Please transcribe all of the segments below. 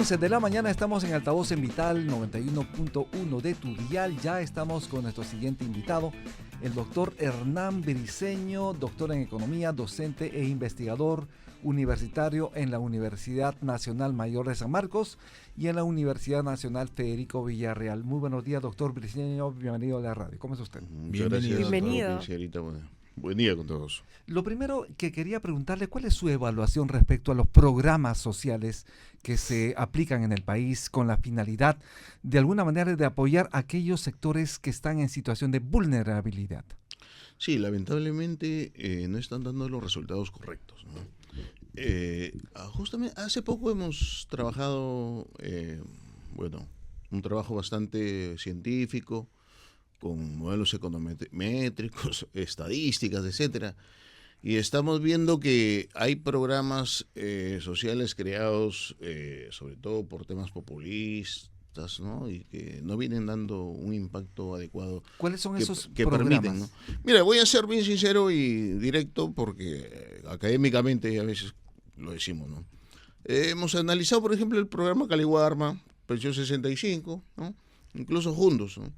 11 de la mañana estamos en Altavoz en Vital 91.1 de tu dial. Ya estamos con nuestro siguiente invitado, el doctor Hernán Briceño, doctor en Economía, docente e investigador universitario en la Universidad Nacional Mayor de San Marcos y en la Universidad Nacional Federico Villarreal. Muy buenos días, doctor Briceño, bienvenido a la radio. ¿Cómo es usted? Bienvenido. Buen día con todos. Lo primero que quería preguntarle, ¿cuál es su evaluación respecto a los programas sociales que se aplican en el país con la finalidad, de alguna manera, de apoyar a aquellos sectores que están en situación de vulnerabilidad? Sí, lamentablemente no están dando los resultados correctos, ¿no? Justamente hace poco hemos trabajado, un trabajo bastante científico, con modelos econométricos, estadísticas, etcétera, y estamos viendo que hay programas sociales creados sobre todo por temas populistas, ¿no? Y que no vienen dando un impacto adecuado. ¿Cuáles son esos que programas? Permiten, ¿no? Mira, voy a ser bien sincero y directo porque académicamente a veces lo decimos, ¿no? Hemos analizado, por ejemplo, el programa Caliwarma, Pensión 65, ¿no? Incluso juntos, ¿no?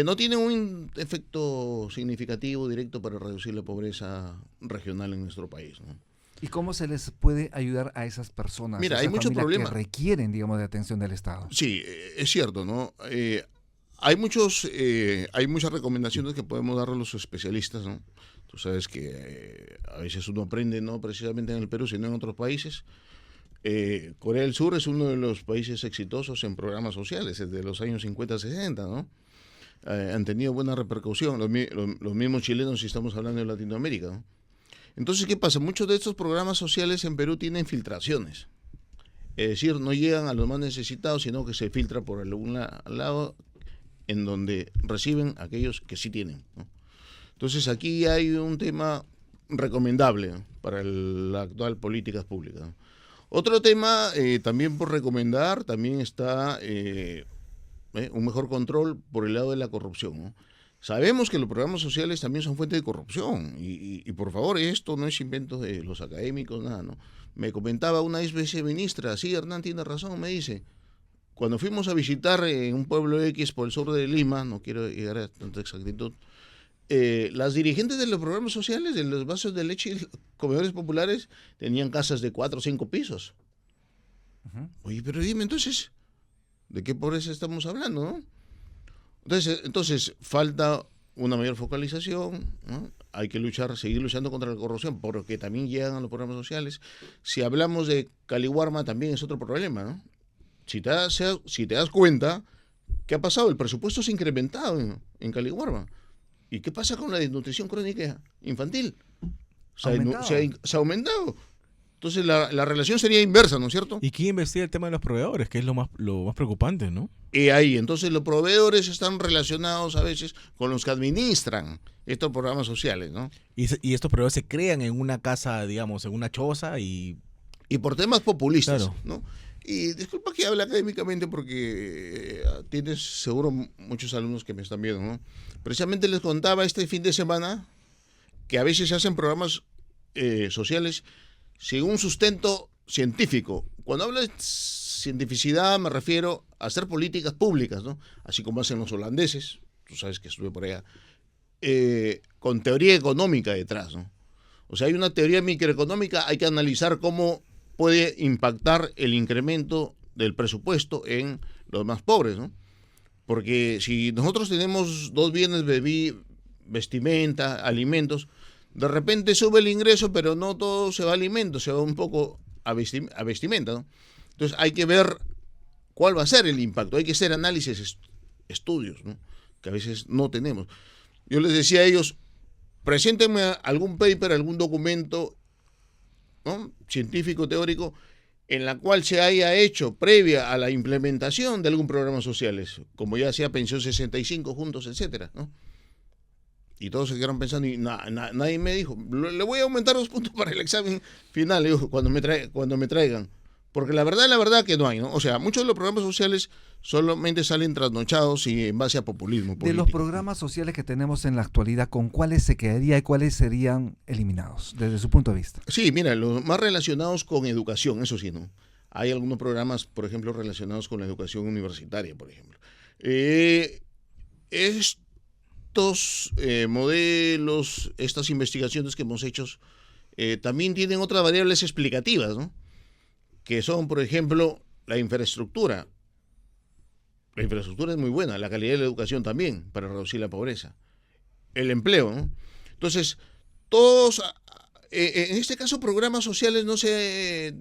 No tiene un efecto significativo directo para reducir la pobreza regional en nuestro país, ¿no? ¿Y cómo se les puede ayudar a esas personas? Mira, esas hay muchos problemas que requieren, digamos, de atención del Estado. Sí, es cierto, ¿no? Hay muchas recomendaciones que podemos dar a los especialistas, ¿no? Tú sabes que a veces uno aprende no precisamente en el Perú, sino en otros países. Corea del Sur es uno de los países exitosos en programas sociales desde los años 50-60, ¿no? Han tenido buena repercusión, los mismos chilenos si estamos hablando de Latinoamérica, ¿no? Entonces, ¿qué pasa? Muchos de estos programas sociales en Perú tienen filtraciones, es decir, no llegan a los más necesitados, sino que se filtra por algún lado en donde reciben aquellos que sí tienen, ¿no? Entonces, aquí hay un tema recomendable, ¿no?, para la actual políticas públicas, ¿no? Otro tema también por recomendar, también está un mejor control por el lado de la corrupción, ¿no? Sabemos que los programas sociales también son fuente de corrupción y por favor, esto no es invento de los académicos, nada, ¿no? Me comentaba una ex viceministra, sí, Hernán tiene razón, me dice, cuando fuimos a visitar un pueblo X por el sur de Lima, no quiero llegar a tanta exactitud, las dirigentes de los programas sociales, de los vasos de leche y los comedores populares, tenían casas de 4 o 5 pisos. Uh-huh. Oye, pero dime entonces, ¿de qué pobreza estamos hablando, no? Entonces falta una mayor focalización, ¿no? Hay que seguir luchando contra la corrupción, porque también llegan a los programas sociales. Si hablamos de Caliwarma, también es otro problema, ¿no? Si te das cuenta, ¿qué ha pasado? El presupuesto se ha incrementado en Caliwarma. ¿Y qué pasa con la desnutrición crónica infantil? Se ha aumentado. Entonces la relación sería inversa, ¿no es cierto? ¿Y quién investiga el tema de los proveedores? Que es lo más preocupante, ¿no? Y ahí, entonces los proveedores están relacionados a veces con los que administran estos programas sociales, ¿no? Y estos proveedores se crean en una casa, digamos, en una choza y por temas populistas, claro, ¿no? Y disculpa que hable académicamente porque tienes seguro muchos alumnos que me están viendo, ¿no? Precisamente les contaba este fin de semana que a veces se hacen programas sociales sin un sustento científico. Cuando hablo de cientificidad me refiero a hacer políticas públicas, ¿no? Así como hacen los holandeses, tú sabes que estuve por allá, con teoría económica detrás, ¿no? O sea, hay una teoría microeconómica, hay que analizar cómo puede impactar el incremento del presupuesto en los más pobres, ¿no? Porque si nosotros tenemos 2 bienes, vestimenta, alimentos, de repente sube el ingreso, pero no todo se va a alimentos, se va un poco a vestimenta, ¿no? Entonces hay que ver cuál va a ser el impacto, hay que hacer análisis, estudios, ¿no?, que a veces no tenemos. Yo les decía a ellos, preséntenme algún paper, algún documento, ¿no?, científico, teórico, en la cual se haya hecho previa a la implementación de algún programa sociales, como ya sea Pensión 65, Juntos, etcétera, ¿no? Y todos se quedaron pensando y nadie me dijo, le voy a aumentar 2 puntos para el examen final, digo, cuando me traigan. Porque la verdad que no hay, ¿no? O sea, muchos de los programas sociales solamente salen trasnochados y en base a populismo político. De los programas sociales que tenemos en la actualidad, ¿con cuáles se quedaría y cuáles serían eliminados, desde su punto de vista? Sí, mira, los más relacionados con educación, eso sí, ¿no? hay algunos programas, por ejemplo, relacionados con la educación universitaria, por ejemplo. Estos modelos, estas investigaciones que hemos hecho, también tienen otras variables explicativas, ¿no? Que son, por ejemplo, la infraestructura. La infraestructura es muy buena, la calidad de la educación también, para reducir la pobreza. El empleo, ¿no? Entonces, todos, en este caso, programas sociales no se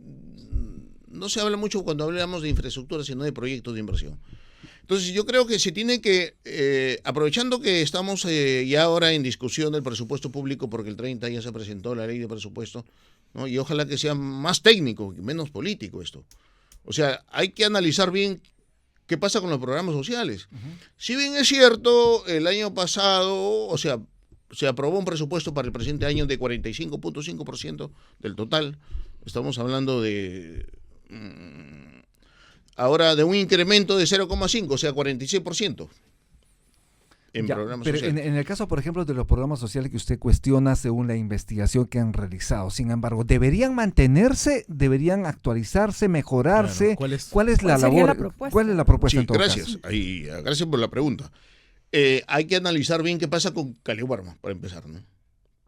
habla mucho cuando hablamos de infraestructura, sino de proyectos de inversión. Entonces, yo creo que se tiene que, aprovechando que estamos ya ahora en discusión del presupuesto público, porque el 30 ya se presentó la ley de presupuesto, ¿no? Y ojalá que sea más técnico, menos político esto. O sea, hay que analizar bien qué pasa con los programas sociales. Si bien es cierto, el año pasado, o sea, se aprobó un presupuesto para el presente año de 45.5% del total. Estamos hablando de ahora de un incremento de 0,5, o sea, 46% en programas pero sociales. en el caso, por ejemplo, de los programas sociales que usted cuestiona según la investigación que han realizado, sin embargo, ¿deberían mantenerse, deberían actualizarse, mejorarse? Claro, ¿Cuál es la labor? ¿Cuál es la propuesta Sí, en todo gracias. caso? Gracias por la pregunta. Hay que analizar bien qué pasa con Caliwarma, para empezar, ¿no?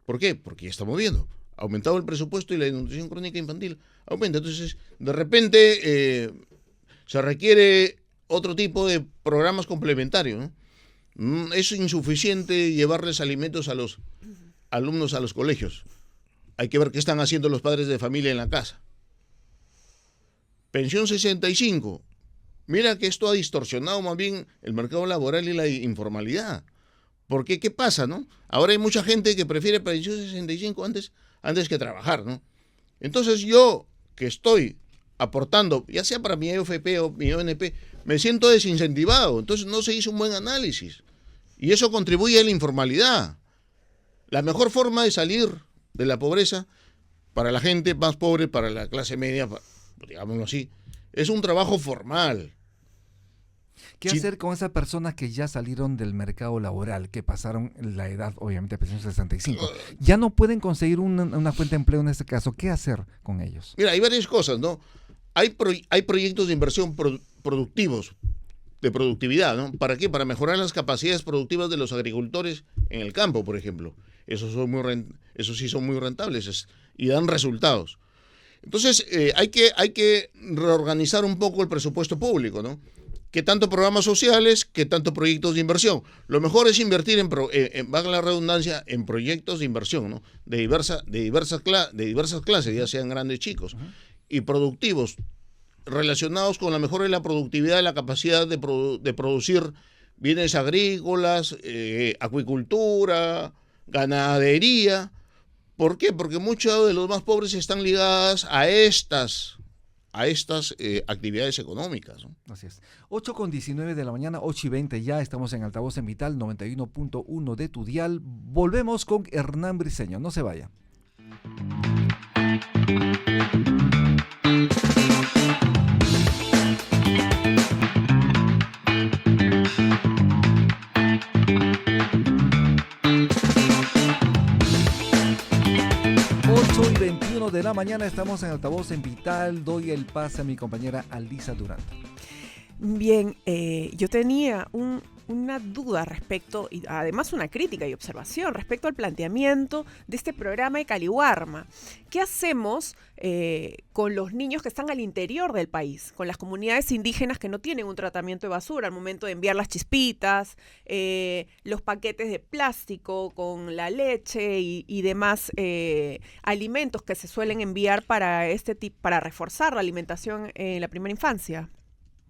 ¿Por qué? Porque ya estamos viendo. Ha aumentado el presupuesto y la desnutrición crónica infantil aumenta. Entonces, de repente, se requiere otro tipo de programas complementarios, ¿no? Es insuficiente llevarles alimentos a los alumnos a los colegios. Hay que ver qué están haciendo los padres de familia en la casa. Pensión 65. Mira que esto ha distorsionado más bien el mercado laboral y la informalidad. ¿Por qué? ¿Qué pasa, no? Ahora hay mucha gente que prefiere pensión 65 antes que trabajar, ¿no? Entonces yo, que estoy aportando, ya sea para mi AFP o mi ONP, me siento desincentivado. Entonces no se hizo un buen análisis. Y eso contribuye a la informalidad. La mejor forma de salir de la pobreza para la gente más pobre, para la clase media, digámoslo así, es un trabajo formal. ¿Qué hacer con esas personas que ya salieron del mercado laboral, que pasaron la edad, obviamente, de pensión 65? Ya no pueden conseguir una fuente de empleo en este caso. ¿Qué hacer con ellos? Mira, hay varias cosas, ¿no? Hay proyectos de inversión productivos, de productividad, ¿no? ¿Para qué? Para mejorar las capacidades productivas de los agricultores en el campo, por ejemplo. Esos sí son muy rentables y dan resultados. Entonces, hay que reorganizar un poco el presupuesto público, ¿no? ¿Qué tanto programas sociales, qué tanto proyectos de inversión? Lo mejor es invertir valga la redundancia, en proyectos de inversión, ¿no? De diversas clases, ya sean grandes, chicos, y productivos, relacionados con la mejora de la productividad, de la capacidad de producir bienes agrícolas, acuicultura, ganadería. ¿Por qué? Porque muchos de los más pobres están ligadas a estas actividades económicas, ¿no? Así es. 8:19 de la mañana, 8:20 ya, estamos en Altavoz en Vital 91.1 de tu dial. Volvemos con Hernán Briceño, no se vaya. Y 21 de la mañana, estamos en Altavoz en Vital. Doy el pase a mi compañera Alisa Durán. Bien, yo tenía una duda respecto, y además una crítica y observación respecto al planteamiento de este programa de Caliwarma. ¿Qué hacemos con los niños que están al interior del país, con las comunidades indígenas que no tienen un tratamiento de basura al momento de enviar las chispitas, los paquetes de plástico con la leche y demás alimentos que se suelen enviar para para reforzar la alimentación en la primera infancia?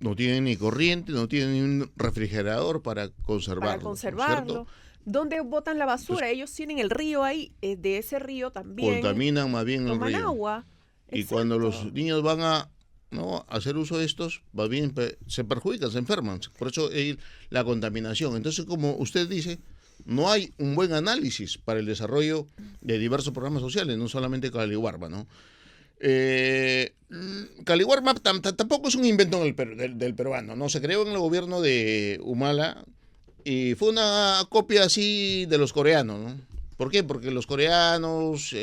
No tienen ni corriente, no tienen ni un refrigerador para conservarlo. Para conservarlo. ¿No? ¿Dónde botan la basura? Entonces, ellos tienen el río ahí, de ese río también. Contaminan más bien el río. Agua. Y exacto. Cuando los niños van a hacer uso de estos, más bien se perjudican, se enferman. Por eso la contaminación. Entonces, como usted dice, no hay un buen análisis para el desarrollo de diversos programas sociales, no solamente Caliwarma, ¿no? Caliwarma tampoco es un invento del peruano, ¿no? Se creó en el gobierno de Humala y fue una copia así de los coreanos, ¿no? ¿Por qué? Porque los coreanos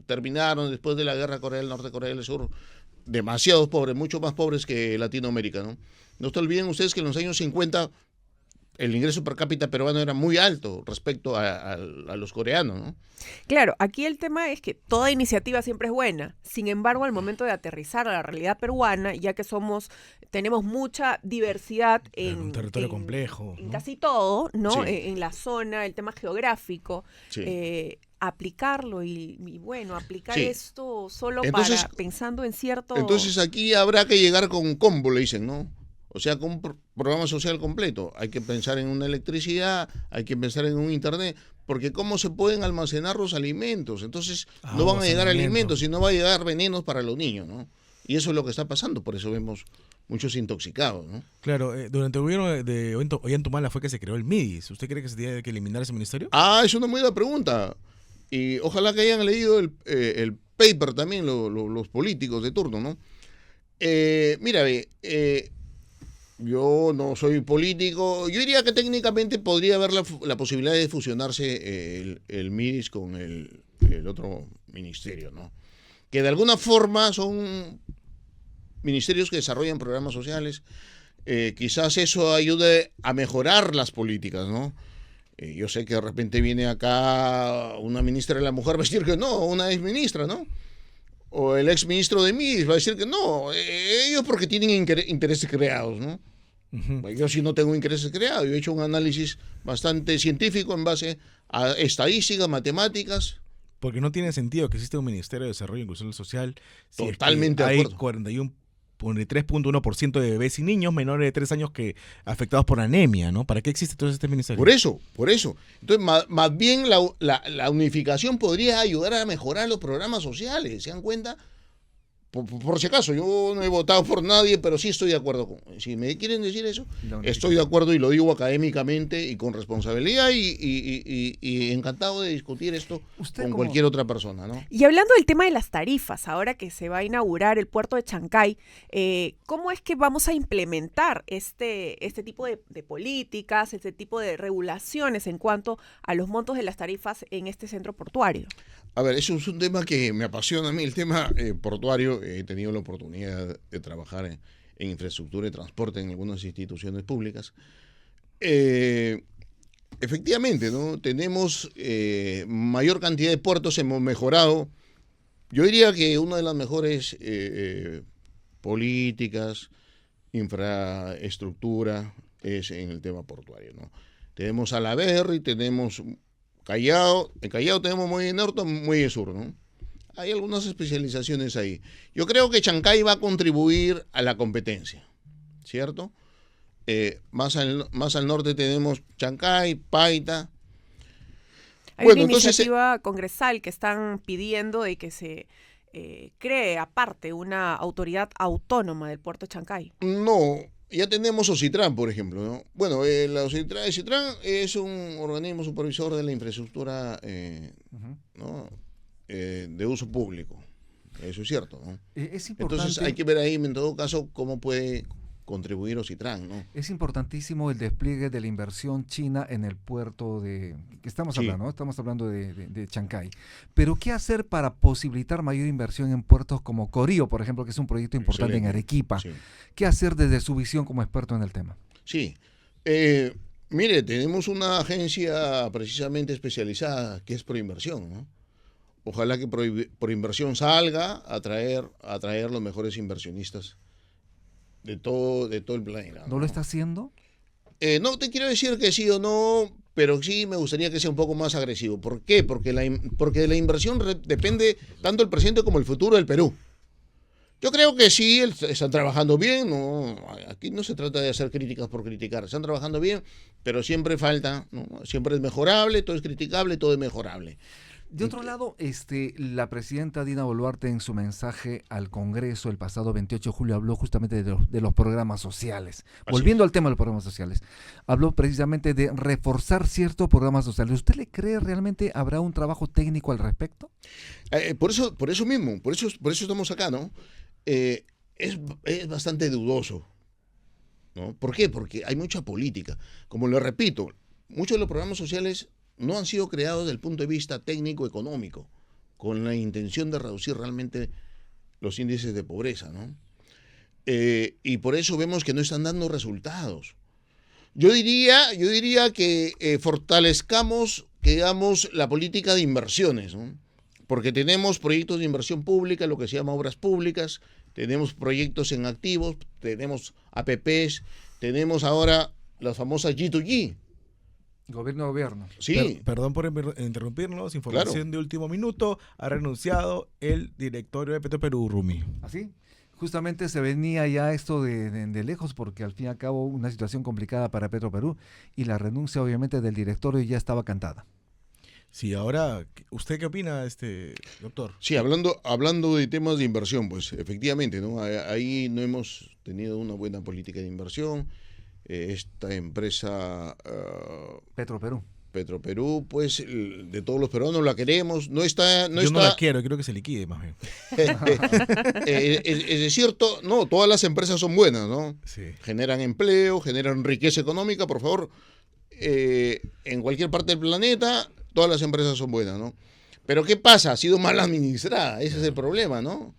terminaron después de la guerra Corea del Norte, Corea del Sur, demasiados pobres, mucho más pobres que Latinoamérica, ¿no? No se olviden ustedes que en los años 50 el ingreso per cápita peruano era muy alto respecto a los coreanos, ¿no? Claro, aquí el tema es que toda iniciativa siempre es buena. Sin embargo, al momento de aterrizar a la realidad peruana, ya que tenemos mucha diversidad En un territorio complejo, en ¿no? casi todo, ¿no? Sí. En la zona, el tema geográfico, Sí. aplicarlo y bueno, aplicar Sí. esto solo Entonces- pensando en cierto... Entonces aquí habrá que llegar con un combo, le dicen, ¿no? O sea, con un programa social completo. Hay que pensar en una electricidad, hay que pensar en un internet, porque ¿cómo se pueden almacenar los alimentos? Entonces no van a llegar alimentos, sino va a llegar venenos para los niños, ¿no? Y eso es lo que está pasando, por eso vemos muchos intoxicados, ¿no? Claro, durante el gobierno de Ollanta fue que se creó el MIDIS. ¿Usted cree que se tiene que eliminar ese ministerio? Ah, es una muy buena pregunta. Y ojalá que hayan leído el paper también los políticos de turno, ¿no? Mira, yo no soy político. Yo diría que técnicamente podría haber la posibilidad de fusionarse el MIDIS con el otro ministerio, ¿no? Que de alguna forma son ministerios que desarrollan programas sociales. Quizás eso ayude a mejorar las políticas, ¿no? Yo sé que de repente viene acá una ministra de la mujer va a decir que no, una ex ministra, ¿no? O el ex ministro de MIDIS va a decir que no, ellos porque tienen intereses creados, ¿no? Ujú. Yo sí no tengo intereses creados, yo he hecho un análisis bastante científico en base a estadísticas, matemáticas. Porque no tiene sentido que exista un Ministerio de Desarrollo e Inclusión Social si es que Totalmente de hay acuerdo. 43.1% de bebés y niños menores de 3 años que afectados por anemia, ¿no? ¿Para qué existe entonces este ministerio? Por eso. Entonces, más bien la unificación podría ayudar a mejorar los programas sociales, ¿se dan cuenta? Por si acaso, yo no he votado por nadie, pero sí estoy de acuerdo con. Si me quieren decir eso, estoy de acuerdo y lo digo académicamente y con responsabilidad y encantado de discutir esto con cualquier otra persona, ¿no? Y hablando del tema de las tarifas, ahora que se va a inaugurar el puerto de Chancay, ¿cómo es que vamos a implementar este tipo de políticas, este tipo de regulaciones en cuanto a los montos de las tarifas en este centro portuario? A ver, eso es un tema que me apasiona a mí, el tema portuario. He tenido la oportunidad de trabajar en infraestructura y transporte en algunas instituciones públicas. Efectivamente, ¿no? Tenemos mayor cantidad de puertos, hemos mejorado. Yo diría que una de las mejores políticas, infraestructura, es en el tema portuario, ¿no? Tenemos Salaberry, tenemos Callao. En Callao tenemos Muelle Norte, Muelle Sur, ¿no? Hay algunas especializaciones ahí. Yo creo que Chancay va a contribuir a la competencia, ¿cierto? Más al norte tenemos Chancay, Paita. Hay una iniciativa congresal que están pidiendo de que se cree aparte una autoridad autónoma del puerto de Chancay. No, ya tenemos Ocitran, por ejemplo, ¿no? Bueno, la Ocitran es un organismo supervisor de la infraestructura, ¿no? De uso público. Eso es cierto, ¿no? Es importante. Entonces hay que ver ahí, en todo caso, cómo puede contribuir Ocitran, ¿no? Es importantísimo el despliegue de la inversión china en el puerto que estamos hablando, ¿no? Estamos hablando de Chancay. Pero ¿qué hacer para posibilitar mayor inversión en puertos como Corío, por ejemplo, que es un proyecto importante en Arequipa? Sí. ¿Qué hacer desde su visión como experto en el tema? Sí. Mire, tenemos una agencia precisamente especializada que es Proinversión, ¿no? Ojalá que Proinversión salga a traer los mejores inversionistas de todo el planeta. ¿No lo está haciendo? No te quiero decir que sí o no, pero sí me gustaría que sea un poco más agresivo. ¿Por qué? Porque de la inversión depende tanto el presente como el futuro del Perú. Yo creo que sí, están trabajando bien. No, aquí no se trata de hacer críticas por criticar. Están trabajando bien, pero siempre falta, ¿no? Siempre es mejorable, todo es criticable, todo es mejorable. De otro lado, la presidenta Dina Boluarte en su mensaje al Congreso el pasado 28 de julio habló justamente de los programas sociales. Volviendo al tema de los programas sociales, habló precisamente de reforzar ciertos programas sociales. ¿Usted le cree realmente habrá un trabajo técnico al respecto? Por eso mismo, por eso estamos acá, ¿no? Es bastante dudoso, ¿no? ¿Por qué? Porque hay mucha política. Como le repito, muchos de los programas sociales no han sido creados desde el punto de vista técnico-económico, con la intención de reducir realmente los índices de pobreza, ¿no? Y por eso vemos que no están dando resultados. Yo diría que fortalezcamos, digamos, la política de inversiones, ¿no? Porque tenemos proyectos de inversión pública, lo que se llama obras públicas, tenemos proyectos en activos, tenemos APPs, tenemos ahora las famosas G2G. Gobierno a gobierno. Sí. Perdón por interrumpirnos. Información Claro. de último minuto. Ha renunciado el directorio de Petroperú, Rumi. ¿Así? Justamente se venía ya esto de lejos porque al fin y al cabo una situación complicada para Petroperú y la renuncia obviamente del directorio ya estaba cantada. Sí, ahora, ¿usted qué opina, doctor? Sí, hablando de temas de inversión, pues efectivamente, ¿no? Ahí no hemos tenido una buena política de inversión. Esta empresa Petroperú. Petroperú, pues de todos los peruanos la queremos. No está. Yo no la quiero que se liquide más bien. Es cierto, no, todas las empresas son buenas, ¿no? Sí. Generan empleo, generan riqueza económica, por favor. En cualquier parte del planeta, todas las empresas son buenas, ¿no? Pero ¿qué pasa? Ha sido mal administrada, ese es el problema, ¿no?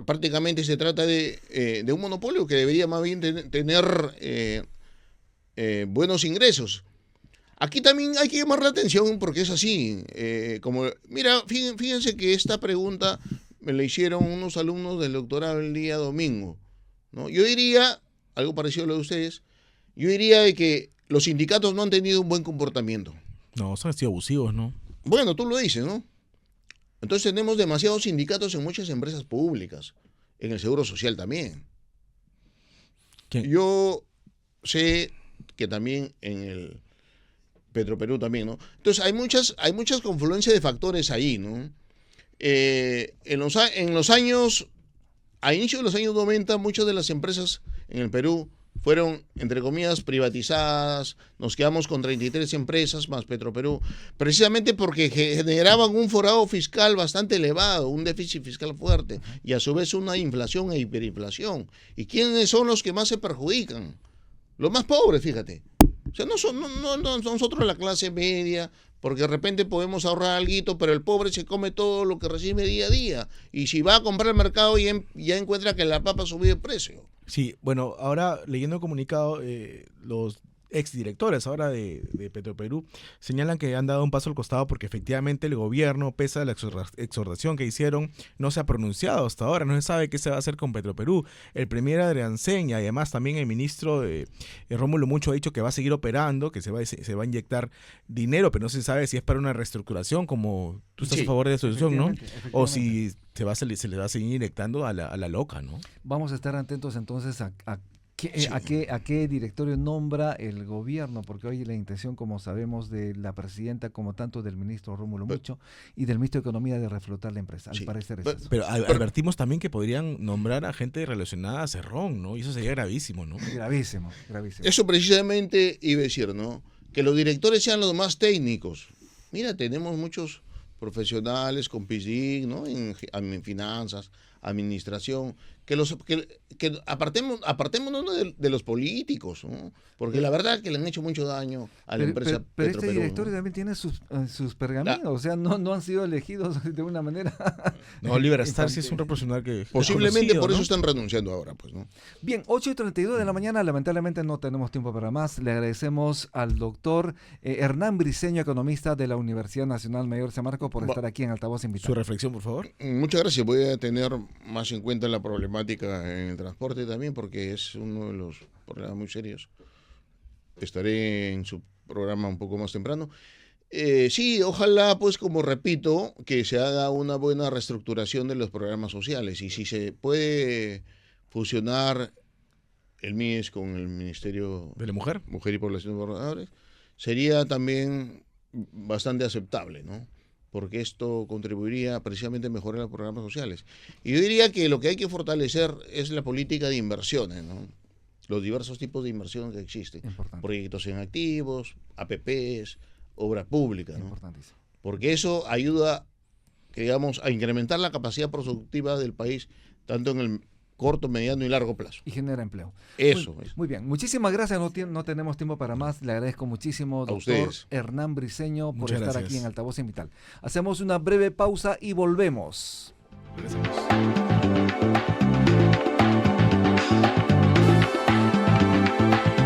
Prácticamente se trata de un monopolio que debería más bien tener buenos ingresos. Aquí también hay que llamar la atención porque es así. Mira, fíjense que esta pregunta me la hicieron unos alumnos del doctorado el día domingo, ¿no? Yo diría, algo parecido a lo de ustedes, yo diría de que los sindicatos no han tenido un buen comportamiento. No, son sido abusivos, ¿no? Bueno, tú lo dices, ¿no? Entonces tenemos demasiados sindicatos en muchas empresas públicas, en el Seguro Social también. ¿Quién? Yo sé que también en el Petroperú también, ¿no? Entonces hay muchas confluencias de factores ahí, ¿no? En los años, a inicio de los años 90, muchas de las empresas en el Perú fueron, entre comillas, privatizadas. Nos quedamos con 33 empresas más Petroperú, precisamente porque generaban un forado fiscal bastante elevado, un déficit fiscal fuerte y a su vez una inflación e hiperinflación. ¿Y quiénes son los que más se perjudican? Los más pobres, fíjate. O sea, no son nosotros la clase media, porque de repente podemos ahorrar algo, pero el pobre se come todo lo que recibe día a día. Y si va a comprar al mercado ya encuentra que la papa subió de precio. Sí, bueno, ahora leyendo el comunicado, los exdirectores ahora de Petroperú señalan que han dado un paso al costado porque efectivamente el gobierno, pese a la exhortación que hicieron, no se ha pronunciado hasta ahora, no se sabe qué se va a hacer con Petroperú. El premier Adrián Seña y además también el ministro Rómulo Mucho ha dicho que va a seguir operando, que se va a inyectar dinero, pero no se sabe si es para una reestructuración, como tú estás Sí, a favor de esa solución, ¿no? O Efectivamente. si se le va a seguir inyectando a la loca, ¿no? Vamos a estar atentos entonces a Sí. a qué directorio nombra el gobierno, porque hoy la intención, como sabemos, de la presidenta, como tanto del ministro Rómulo Mucho y del ministro de Economía de reflotar la empresa. Al Sí. parecer es Pero- eso. Pero advertimos también que podrían nombrar a gente relacionada a Cerrón, ¿no? Y eso sería gravísimo, ¿no? Gravísimo, gravísimo. Eso precisamente iba a decir, ¿no? Que los directores sean los más técnicos. Mira, tenemos muchos profesionales con PhD, ¿no? En finanzas, administración, que apartémonos de los políticos, ¿no? Porque la verdad que le han hecho mucho daño a la empresa pero este Petroperú, directorio ¿no? también tiene sus pergaminos, o sea, no han sido elegidos de una manera. No, Oliver Star sí infantil. es un profesional que... Posiblemente conocido, por eso ¿no? están renunciando ahora, pues, ¿no? Bien, 8:32 de la mañana, lamentablemente no tenemos tiempo para más. Le agradecemos al doctor Hernán Briceño, economista de la Universidad Nacional Mayor San Marcos, por estar aquí en Altavoz Su Invitado. reflexión, por favor. Muchas gracias. Voy a tener más en cuenta la problemática en el transporte también, porque es uno de los problemas muy serios. Estaré en su programa un poco más temprano. Sí, ojalá, pues, como repito, que se haga una buena reestructuración de los programas sociales. Y si se puede fusionar el MIES con el Ministerio ¿De la mujer? Mujer y Población de Trabajadores, sería también bastante aceptable, ¿no? Porque esto contribuiría precisamente a mejorar los programas sociales. Y yo diría que lo que hay que fortalecer es la política de inversiones, ¿no? Los diversos tipos de inversión que existen. Importante. Proyectos en activos, APPs, obra pública, ¿no? Importantísimo. Porque eso ayuda, digamos, a incrementar la capacidad productiva del país, tanto en el corto, mediano y largo plazo. Y genera empleo. Eso Muy, es. muy bien, muchísimas gracias. No tenemos tiempo para más. Le agradezco muchísimo, doctor ustedes. Hernán Briceño, por Muchas estar gracias. aquí en Altavoz Invital. Hacemos una breve pausa y volvemos. Regresamos.